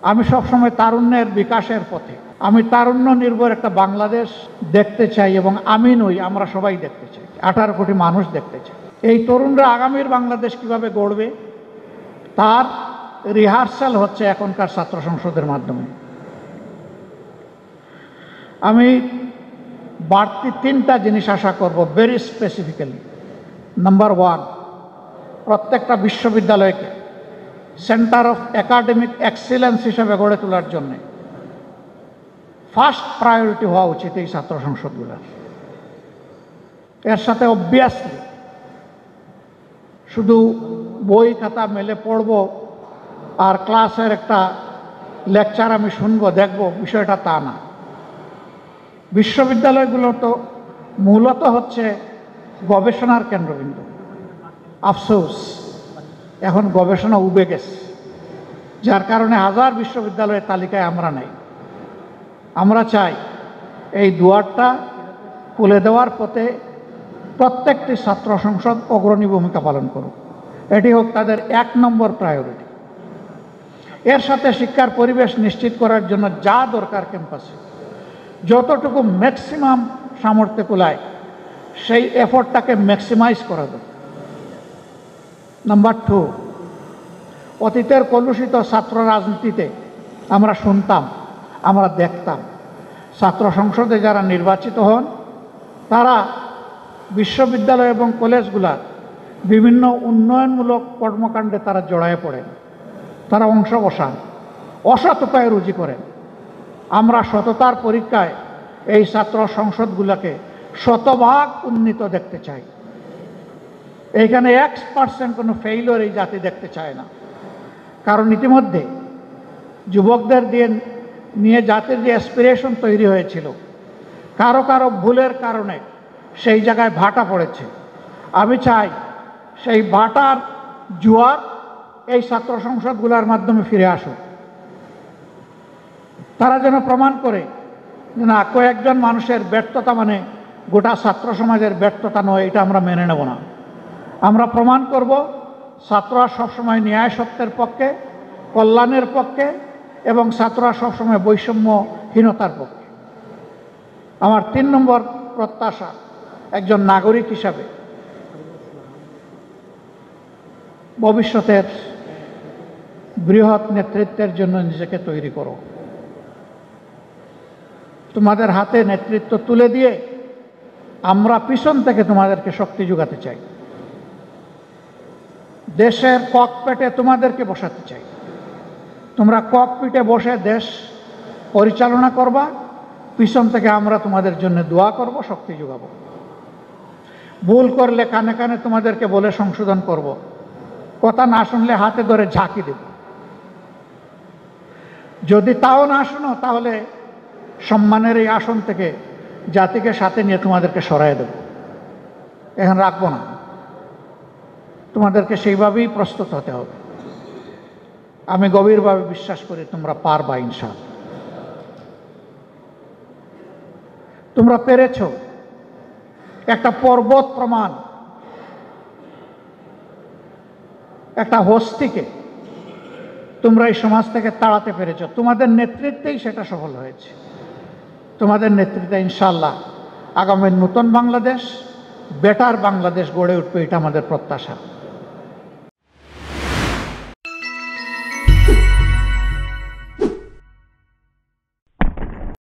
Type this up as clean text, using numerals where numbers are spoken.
আমি সবসময় তারুণ্যের বিকাশের পথে, আমি তারুণ্য নির্ভর একটা বাংলাদেশ দেখতে চাই, এবং আমি নই, আমরা সবাই দেখতে চাই, 18 কোটি মানুষ দেখতে চাই। এই তরুণরা আগামীর বাংলাদেশ কিভাবে গড়বে তার রিহার্সাল হচ্ছে এখনকার ছাত্র সংসদের মাধ্যমে। আমি বাড়তি 3টা জিনিস আশা করব ভেরি স্পেসিফিক্যালি। নাম্বার 1, প্রত্যেকটা বিশ্ববিদ্যালয়কে সেন্টার অফ একাডেমিক এক্সিলেন্স হিসেবে গড়ে তোলার জন্যে ফার্স্ট প্রায়োরিটি হওয়া উচিত এই ছাত্র সংসদগুলোর। এর সাথে অবভিয়াসলি শুধু বই খাতা মেলে পড়ব আর ক্লাসের একটা লেকচার আমি শুনবো দেখব, বিষয়টা তা না। বিশ্ববিদ্যালয়গুলো তো মূলত হচ্ছে গবেষণার কেন্দ্রবিন্দু। আফসোস এখন গবেষণা উবে গেছে, যার কারণে হাজার বিশ্ববিদ্যালয়ের তালিকায় আমরা নেই। আমরা চাই এই দুয়ারটা খুলে দেওয়ার পথে প্রত্যেকটি ছাত্র সংসদ অগ্রণী ভূমিকা পালন করুক, এটি হোক তাদের 1 নম্বর প্রায়োরিটি। এর সাথে শিক্ষার পরিবেশ নিশ্চিত করার জন্য যা দরকার ক্যাম্পাসে, যতটুকু ম্যাক্সিমাম সামর্থ্য কুলায় সেই এফোর্টটাকে ম্যাক্সিমাইজ করা দরকার। নাম্বার 2, অতীতের কলুষিত ছাত্র রাজনীতিতে আমরা শুনতাম, আমরা দেখতাম, ছাত্র সংসদে যারা নির্বাচিত হন তারা বিশ্ববিদ্যালয় এবং কলেজগুলার বিভিন্ন উন্নয়নমূলক কর্মকাণ্ডে তারা জড়ায় পড়েন, তারা অংশ বসান, অসৎ উপায়ে রুজি করেন। আমরা সততার পরীক্ষায় এই ছাত্র সংসদগুলোকে শতভাগ উন্নীত দেখতে চাই। এইখানে 1% কোনো ফেইলিওর এই জাতি দেখতে চায় না, কারণ ইতিমধ্যে যুবকদের নিয়ে জাতির যে অ্যাসপিরেশন তৈরি হয়েছিল, কারো কারো ভুলের কারণে সেই জায়গায় ভাটা পড়েছে। আমি চাই সেই ভাটার জোয়ার এই ছাত্র সংসদগুলোর মাধ্যমে ফিরে আসুক। তারা যেন প্রমাণ করে যে না, কয়েকজন মানুষের ব্যর্থতা মানে গোটা ছাত্র সমাজের ব্যর্থতা নয়, এটা আমরা মেনে নেব না। আমরা প্রমাণ করব ছাত্ররা সবসময় ন্যায় সত্যের পক্ষে, কল্যাণের পক্ষে, এবং ছাত্ররা সবসময় বৈষম্যহীনতার পক্ষে। আমার 3 নম্বর প্রত্যাশা, একজন নাগরিক হিসাবে ভবিষ্যতের বৃহৎ নেতৃত্বের জন্য নিজেকে তৈরি করো। তোমাদের হাতে নেতৃত্ব তুলে দিয়ে আমরা পিছন থেকে তোমাদেরকে শক্তি যোগাতে চাই। দেশের ককপিটে তোমাদেরকে বসাতে চাই। তোমরা ককপিটে বসে দেশ পরিচালনা করবা, পিছন থেকে আমরা তোমাদের জন্য দোয়া করব, শক্তি যোগাবো। ভুল করলে কানে কানে তোমাদেরকে বলে সংশোধন করব, কথা না শুনলে হাতে ধরে ঝাঁকি দেব। যদি তাও না শুনো তাহলে সম্মানের এই আসন থেকে জাতিকে সাথে নিয়ে তোমাদেরকে সরাই দেব, এখন রাখবো না। তোমাদেরকে সেইভাবেই প্রস্তুত হতে হবে। আমি গভীরভাবে বিশ্বাস করি তোমরা পারবা ইনশাআল্লাহ। তোমরা পেরেছ। একটা পর্বত প্রমাণ, একটা হস্তিকে তোমরা এই সমাজ থেকে তাড়াতে পেরেছ। তোমাদের নেতৃত্বেই সেটা সফল হয়েছে। তোমাদের নেতৃত্বে ইনশাআল্লাহ আগামী নতুন বাংলাদেশ, বেটার বাংলাদেশ গড়ে উঠবে, এটা আমাদের প্রত্যাশা।